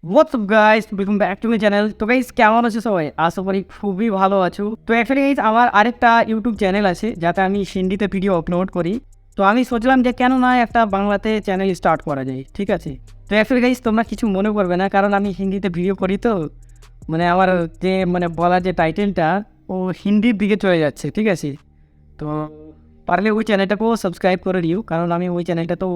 What's up guys, welcome back to my channel. তো guys কেমন আছো সবাই? আশা করি খুবই ভালো আছো। তো অ্যাকচুয়ালি গাইস আমার আরেকটা ইউটিউব চ্যানেল আছে যাতে আমি হিন্দিতে ভিডিও আপলোড করি। তো আমি সোচলাম যে কেন না একটা বাংলাতে চ্যানেল স্টার্ট করা যায়, ঠিক আছে? তো অ্যাকচুয়ালি গাইস তোমরা কিছু মনে করবে না, কারণ আমি হিন্দিতে ভিডিও করি। তো আমার যে বলার যে টাইটেলটা ও হিন্দির দিকে চলে যাচ্ছে, ঠিক আছে? তো পারলে ওই চ্যানেলটাকেও সাবস্ক্রাইব করে দিও, কারণ আমি ওই চ্যানেলটা তো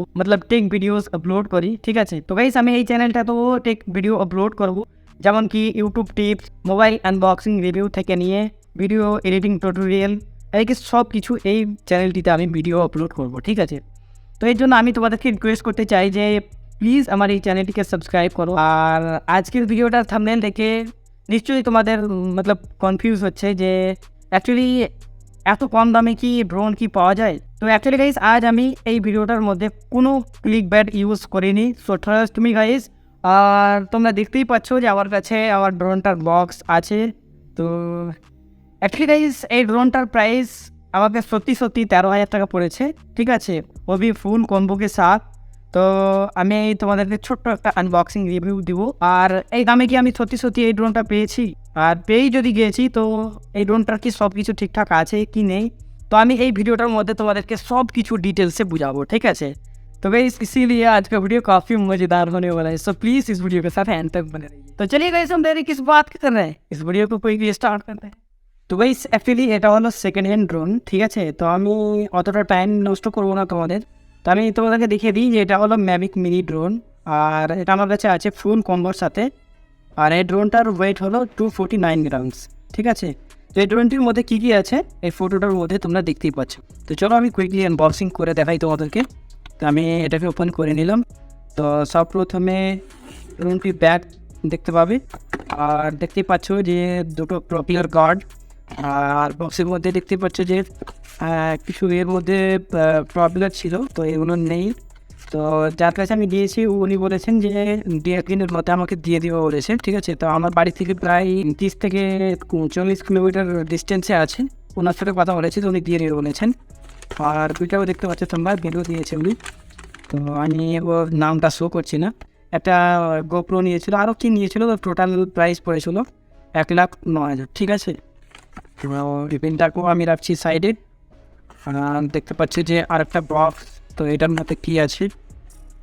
টেক ভিডিওস আপলোড করি, ঠিক আছে? তো গাইস আমি এই চ্যানেলটা তো টেক ভিডিও আপলোড করব, যেমন কি YouTube tips, mobile unboxing review থেকে নিয়ে ভিডিও এডিটিং টিউটোরিয়াল, এই কি সব কিছু এই চ্যানেলটিতে আমি ভিডিও আপলোড করব, ঠিক আছে? তো এর জন্য আমি তোমাদেরকে রিকোয়েস্ট করতে চাই যে প্লিজ আমার এই চ্যানেলটিকে সাবস্ক্রাইব করো। আর আজকের ভিডিওটার থাম্বনেল দেখে নিশ্চয়ই তোমাদের কনফিউজ হচ্ছে যে অ্যাকচুয়ালি এত কম দামে কি ড্রোন কি পাওয়া যায়। তো অ্যাকচুয়ালি গাইস আজ আমি এই ভিডিওটার মধ্যে কোনো ক্লিক ব্যাড ইউজ করিনি, সো ট্রাস্ট মি গাইস। আর তোমরা দেখতেই পাচ্ছ যে আমার কাছে আমার ড্রোনটার বক্স আছে। তো অ্যাকচুয়ালি গাইস এই ড্রোনটার প্রাইস আমাকে সত্যি 13,000 টাকা পড়েছে, ঠিক আছে? ওবি ফুল কম্বোকে সাথ। তো আমি তোমাদেরকে ছোট্ট একটা আনবক্সিং রিভিউ দিব। আর এই দামে কি আমি সত্যি এই ড্রোনটা পেয়েছি, আর পেয়েই যদি গিয়েছি তো এই ড্রোনটার কি সব কিছু ঠিকঠাক আছে কি নেই, তো আমি এই ভিডিওটার মধ্যে তোমাদেরকে सब কিছু डिटेल्स से बुझाबो, ठीक है? तो गाइस इसीलिए आज का वीडियो काफ़ी मज़ेदार होने वाला है, सो प्लीज़ इस वीडियो के साथ एंड तक बने रहिए। तो चलिए गाइस हम देरी किस बात की कर रहे हैं, इस वीडियो को कोई भी स्टार्ट करते हैं। তো গাইস অ্যাকচুয়ালি এটা হলো সেকেন্ড হ্যান্ড ড্রোন, ঠিক আছে? তো আমি অতটা টাইম নষ্ট করবো না তোমাদের। তো আমি তোমাদেরকে দেখিয়ে দিই যে এটা হলো ম্যাভিক মিনি ড্রোন, আর এটা আমার কাছে আছে ফুল কম্বোর সাথে। আর এই ড্রোনটার ওয়েট হলো 249 গ্রামস, ঠিক আছে? তো এই ড্রোনটির মধ্যে কী কী আছে এই ফটোটার মধ্যে তোমরা দেখতেই পাচ্ছ। তো চলো আমি কুইকলি আনবক্সিং করে দেখাই তোমাদেরকে। তো আমি এটাকে ওপেন করে নিলাম। তো সব প্রথমে ড্রোনটির ব্যাগ দেখতে পাবে, আর দেখতেই পাচ্ছ যে দুটো প্রপিয়ার গার্ড। আর বক্সের মধ্যে দেখতে পাচ্ছ যে কিছু এর মধ্যে প্রপিয়ার ছিল, তো এগুলো নেই। তো যার কাছে আমি দিয়েছি উনি বলেছেন যে 1.5 দিনের মধ্যে আমাকে দিয়ে দেবো বলেছে, ঠিক আছে? তো আমার বাড়ি থেকে প্রায় 30 থেকে 40 কিলোমিটার ডিস্টেন্সে আছে। ওনার সাথে কথা বলেছি, তো উনি দিয়ে দেবে বলেছেন। আর দুইটাও দেখতে পাচ্ছ তোমরা, ভিডিও দিয়েছে উনি। তো আমি ওর নামটা শো করছি না। একটা গোপ্রো নিয়েছিল, আরও কি নিয়েছিল, তো টোটাল প্রাইস পড়েছিল 1,09,000, ঠিক আছে? রিপিনটাকেও আমি রাখছি সাইডে। আর দেখতে পাচ্ছি যে আরেকটা বক্স, তো এটার মধ্যে কী আছে,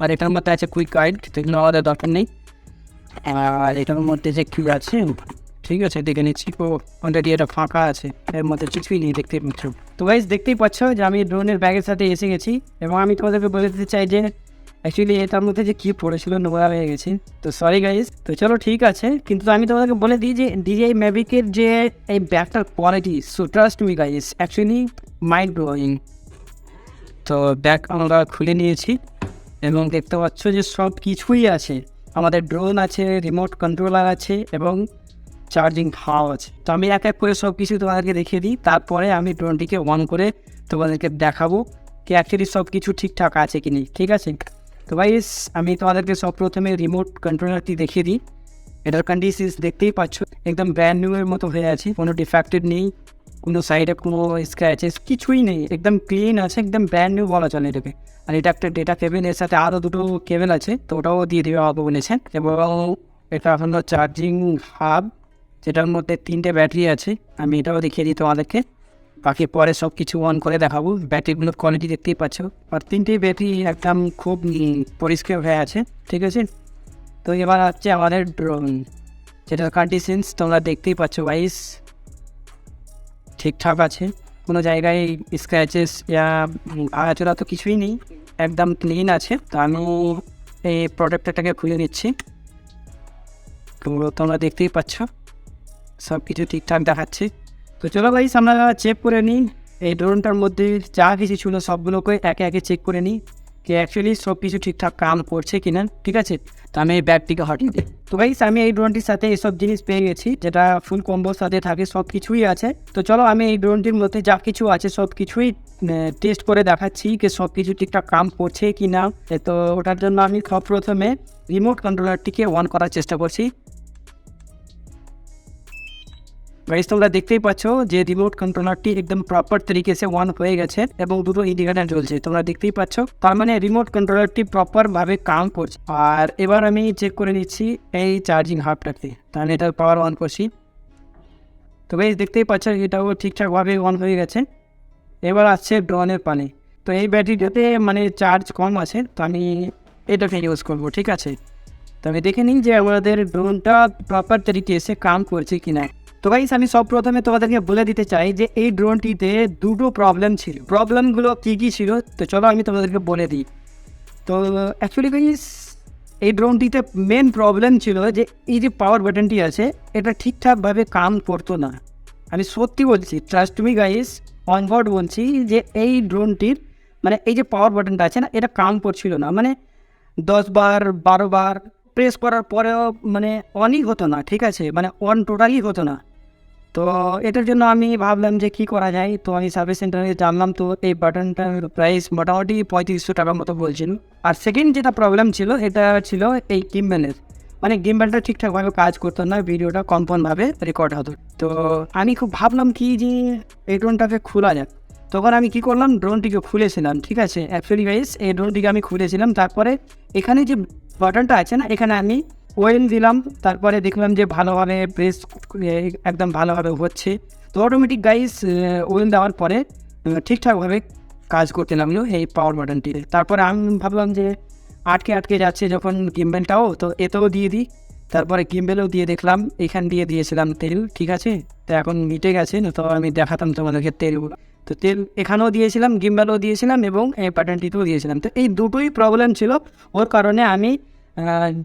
আর এটার মধ্যে আছে কুইক গাইড, তো এগুলো আমাদের দরকার নেই। আর এটার মধ্যে যে কী আছে, ঠিক আছে দেখে নিচ্ছি। তো অলরেডি এটা ফাঁকা আছে, এর মধ্যে কিছুই নেই, দেখতেই পাচ্ছ। তো গাইজ দেখতেই পাচ্ছ যে আমি ড্রোনের ব্যাগের সাথে এসে গেছি, এবং আমি তোমাদেরকে বলে দিতে চাই যে অ্যাকচুয়ালি এটার মধ্যে যে কী পড়েছিল নোংরা হয়ে গেছে, তো সরি গাইজ। তো চলো ঠিক আছে, কিন্তু আমি তোমাদেরকে বলে দিই যে ডিজি ম্যাভিকের যে এই ব্যাগটার quality, so trust me guys, actually mind blowing. তো ব্যাগ আমরা খুলে নিয়েছি এবং দেখতে পাচ্ছ যে সব কিছুই আছে। আমাদের ড্রোন আছে, রিমোট কন্ট্রোলার আছে এবং চার্জিং হাব আছে। তো আমি এক এক করে সব কিছু তোমাদেরকে দেখিয়ে দিই, তারপরে আমি ড্রোনটিকে অন করে তোমাদেরকে দেখাবো কি অ্যাকচুয়ালি সব কিছু ঠিকঠাক আছে কি নেই, ঠিক আছে? তো গাইস আমি তোমাদেরকে সব প্রথমে রিমোট কন্ট্রোলারটি দেখিয়ে দিই। এটার কন্ডিশনস দেখতেই পাচ্ছ, একদম ব্র্যান্ড নিউ এর মতো হয়ে আছে, কোনো ডিফেক্টেড নেই, কোনো সাইডে কোনো স্ক্র্যাচেস কিছুই নেই, একদম ক্লিন আছে, একদম ব্র্যান্ড নিউ বলা চলে এটাকে। আর এটা একটা ডেটা কেবেল, এর সাথে আরও দুটো কেবেল আছে, তো ওটাও দিয়ে দেওয়া হবে বলেছেন। এবং এটা হলো চার্জিং হাব, যেটার মধ্যে 3টে ব্যাটারি আছে। আমি এটাও দেখিয়ে দিই তোমাদেরকে, বাকি পরে সব কিছু অন করে দেখাবো। ব্যাটারিগুলোর কোয়ালিটি দেখতেই পাচ্ছ, আর 3টেই ব্যাটারি একদম খুব পরিষ্কার হয়ে আছে, ঠিক আছে? তো এবার হচ্ছে আমাদের ড্রোন, যেটার কন্ডিশনস তোমরা দেখতেই পাচ্ছ গাইস, ঠিকঠাক আছে, কোনো জায়গায় স্ক্র্যাচেস ইয়া ভাঙাচোরা তো কিছুই নেই, একদম ক্লিন আছে। তো আমি এই প্রোটেক্টরটাকে খুলে নিচ্ছি, তো তোমরা দেখতেই পাচ্ছ সব কিছু ঠিকঠাক দেখাচ্ছে। তো চলো গাইস আমরা চেক করে নিই এই ড্রোনটার মধ্যে যা কিছু ছিল সবগুলোকে একে একে চেক করে নিই কি অ্যাকচুয়ালি সব কিছু ঠিকঠাক কাম করছে কিনা, ঠিক আছে? তো আমি এই ব্যাগটিকে হটিয়ে দিই। তো গাইস আমি এই ড্রোনটির সাথে এইসব জিনিস পেয়ে গেছি, যেটা ফুল কম্বোর সাথে থাকে, সব কিছুই আছে। তো চলো আমি এই ড্রোনটির মধ্যে যা কিছু আছে সব কিছুই টেস্ট করে দেখাচ্ছি কি সব কিছু ঠিকঠাক কাম করছে কি না। তো ওটার জন্য আমি সব প্রথমে রিমোট কন্ট্রোলারটিকে অন করার চেষ্টা করছি। গাইস তোমরা দেখতেই পাচ্ছ যে রিমোট কন্ট্রোলারটি একদম প্রপার তরিকে সে অন হয়ে গেছে এবং দুটো ইন্ডিকেটার জ্বলছে, তোমরা দেখতেই পাচ্ছ। তার মানে রিমোট কন্ট্রোলারটি প্রপার ভাবে কাম করছে। আর এবার আমি চেক করে নিচ্ছি এই চার্জিং হাবটাকে, তাহলে এটার পাওয়ার অন করছি। তো গাইস দেখতেই পাচ্ছ এটাও ঠিকঠাকভাবে অন হয়ে গেছে। এবার আসছে ড্রোনের পানি। তো এই ব্যাটারিটাতে মানে চার্জ কম আছে, তো আমি এটাকে ইউজ করবো, ঠিক আছে। তো আমি দেখে নিই যে আমাদের ড্রোনটা প্রপার তরিকে এসে কাম করছে কিনা। তো গাইস আমি সব প্রথমে তোমাদেরকে বলে দিতে চাই যে এই ড্রোনটিতে দুটো প্রবলেম ছিল। প্রবলেমগুলো কী কী ছিল তো চলো আমি তোমাদেরকে বলে দিই। তো অ্যাকচুয়ালি গাইস এই ড্রোনটিতে মেন প্রবলেম ছিল যে এই যে পাওয়ার বাটনটি আছে এটা ঠিকঠাকভাবে কাম করতো না। আমি সত্যি বলছি, trust me guys, on god বলছি যে এই ড্রোনটির মানে এই যে পাওয়ার বাটনটা আছে না এটা কাম করছিল না। মানে 10 বার 12 বার প্রেস করার পরেও মানে অনই হতো না, ঠিক আছে, মানে অন টোটালি হতো না। তো এটার জন্য আমি ভাবলাম যে কী করা যায়। তো আমি সার্ভিস সেন্টারে জানলাম, তো এই বাটনটার প্রাইস মোটামুটি 3500 টাকার মতো বলছিল। আর সেকেন্ড যেটা প্রবলেম ছিল এটা ছিল এই গিম্বেলের, মানে গিম্বেলটা ঠিকঠাকভাবে কাজ করতো না, ভিডিওটা কম্পনভাবে রেকর্ড হতো। তো আমি খুব ভাবলাম কি যে এই ড্রোনটাকে খোলা যাক। তখন আমি কি করলাম, ড্রোনটিকে খুলেছিলাম, ঠিক আছে। অ্যাকচুয়ালি গাইস এই ড্রোনটিকে আমি খুলেছিলাম, তারপরে এখানে যে বাটনটা আছে না এখানে আমি ওয়েল দিলাম, তারপরে দেখলাম যে ভালোভাবে প্রেস একদম ভালোভাবে হচ্ছে। তো অটোমেটিক গাইস ওয়েল দেওয়ার পরে ঠিকঠাকভাবে কাজ করতে লাগলো এই পাওয়ার বাটনটি। তারপরে আমি ভাবলাম যে আটকে যাচ্ছে যখন গিম্বেলটাও, তো এতেও দিয়ে দিই। তারপরে গিম্বেলও দিয়ে দেখলাম, এখান দিয়ে দিয়েছিলাম তেল, ঠিক আছে। তো এখন মিটে গেছে না, তো আমি দেখাতাম তোমাদেরকে তেলগুলো। তো তেল এখানেও দিয়েছিলাম, গিম্বেলও দিয়েছিলাম এবং এই বাটনটিতেও দিয়েছিলাম। তো এই দুটোই প্রবলেম ছিল, ওর কারণে আমি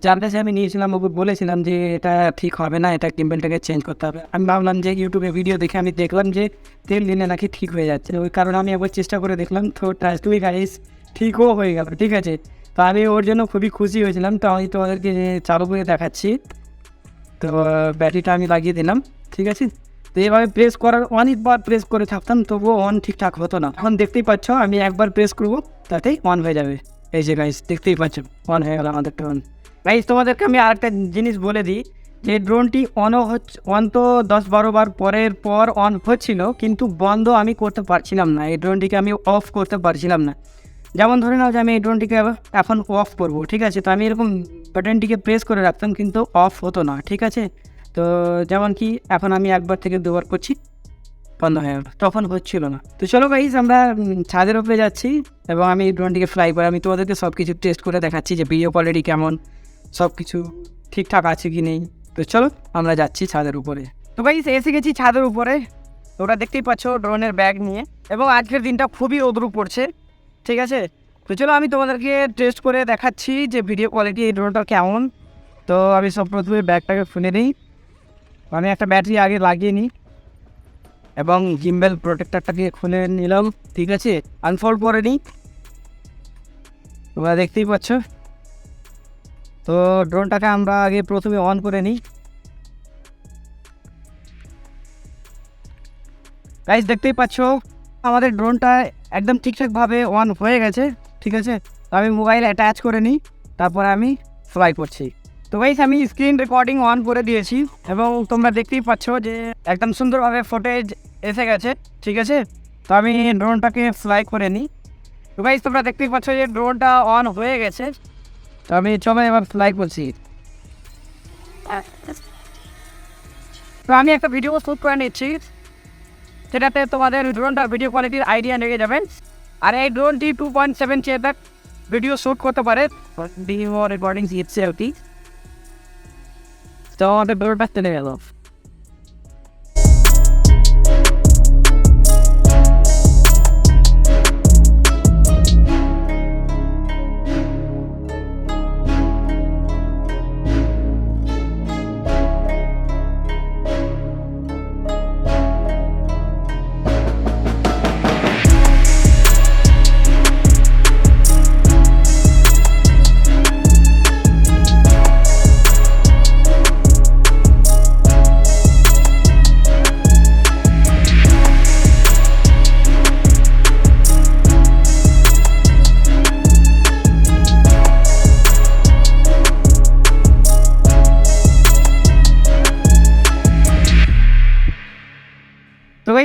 যার কাছে আমি নিয়েছিলাম ওকে বলেছিলাম যে এটা ঠিক হবে না, এটা গিম্বেলটাকে চেঞ্জ করতে হবে। আমি ভাবলাম যে ইউটিউবে ভিডিও দেখে আমি দেখলাম যে তেল দিলে নাকি ঠিক হয়ে যাচ্ছে, ওই কারণে আমি একবার চেষ্টা করে দেখলাম। তো ট্রাস্টমি গাইস ঠিকও হয়ে গেল, ঠিক আছে। তো আমি ওর জন্য খুবই খুশি হয়েছিলাম। তো আমি তোমাদেরকে চালু করে দেখাচ্ছি। তো ব্যাটারিটা আমি লাগিয়ে দিলাম, ঠিক আছে। তো এভাবে প্রেস করার অনেকবার প্রেস করে থাকতাম তবুও অন ঠিকঠাক হতো না। এখন দেখতেই পাচ্ছ আমি একবার প্রেস করবো তাতেই অন হয়ে যাবে। এই যে গাইস দেখতেই পাচ্ছ অন হয়ে গেল আমাদের ড্রোন। গাইস তোমাদেরকে আমি আরেকটা জিনিস বলে দিই যে ড্রোনটি অন তো 10-12 বার পরের পর অন হচ্ছিল, কিন্তু বন্ধ আমি করতে পারছিলাম না। এই ড্রোনটিকে আমি অফ করতে পারছিলাম না। যেমন ধরে নাও যে আমি এই ড্রোনটিকে এখন অফ করব, ঠিক আছে। তো আমি এরকম বাটনটিকে প্রেস করে রাখতাম কিন্তু অফ হতো না, ঠিক আছে। তো যেমন কি এখন আমি একবার থেকে দুবার করছি, বন্ধ হয়ে গেল, তখন হচ্ছিল না। তো চলো গাইস আমরা ছাদের উপরে যাচ্ছি এবং আমি এই ড্রোনটিকে ফ্লাই করে আমি তোমাদেরকে সব কিছু টেস্ট করে দেখাচ্ছি যে ভিডিও কোয়ালিটি কেমন, সব কিছু ঠিকঠাক আছে কি নেই। তো চলো আমরা যাচ্ছি ছাদের উপরে। তো গাইস এসে গেছি ছাদের উপরে, ওটা দেখতেই পাচ্ছ ড্রোনের ব্যাগ নিয়ে, এবং আজকের দিনটা খুবই রোদ্রু পড়ছে, ঠিক আছে। তো চলো আমি তোমাদেরকে টেস্ট করে দেখাচ্ছি যে ভিডিও কোয়ালিটি এই ড্রোনটা কেমন। তো আমি সব প্রথমে ব্যাগটাকে খুলে নিই, আমি একটা ব্যাটারি আগে লাগিয়ে নিই এবং গিম্বেল প্রোটেক্টরটাকে খুলে নিলাম, ঠিক আছে। আনফোল্ড করে নিই, তোমরা দেখতেই পাচ্ছ। তো ড্রোনটাকে আমরা আগে প্রথমে অন করে নিই। গাইস দেখতেই পাচ্ছ আমাদের ড্রোনটা একদম ঠিকঠাকভাবে অন হয়ে গেছে, ঠিক আছে। তো আমি মোবাইল অ্যাটাচ করে নিই, তারপরে আমি ফ্লাই করছি। তো গাইস আমি স্ক্রিন রেকর্ডিং অন করে দিয়েছি এবং তোমরা দেখতেই পাচ্ছ যে একদম সুন্দরভাবে ফুটেজ এসে গেছে, ঠিক আছে। তো আমি ড্রোনটাকে ফ্লাই করে নিই। তো গাইস তোমরা দেখতেই পাচ্ছ যে ড্রোনটা অন হয়ে গেছে। তো আমি চলো এবার ফ্লাই করছি। তো আমি একটা ভিডিও শ্যুট করে নিচ্ছি, সেটাতে তোমাদের ড্রোনটার ভিডিও কোয়ালিটির আইডিয়া লেগে যাবে। আর এই ড্রোনটি 2.7K তক ভিডিও শ্যুট করতে পারে, ভিডিও রেকর্ডিং ইটসেলফ। তো আমাদের ড্রোনটা চলে গেল।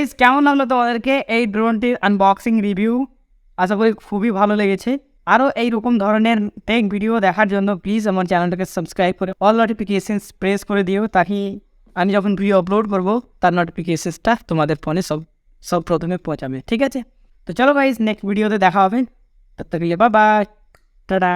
গাইস কেমন লাগলো তোমাদেরকে এই ড্রোনটির আনবক্সিং রিভিউ? আশা করি খুবই ভালো লেগেছে। আরও এইরকম ধরনের টেক ভিডিও দেখার জন্য প্লিজ আমার চ্যানেলটাকে সাবস্ক্রাইব করে অল নোটিফিকেশনস প্রেস করে দিও, তাকি আমি যখন ভিডিও আপলোড করবো তার নোটিফিকেশনসটা তোমাদের ফোনে সব প্রথমে পৌঁছাবে। ঠিক আছে, তো চলো গাইস নেক্সট ভিডিওতে দেখা হবে। তত তক বাই বাই, টাটা।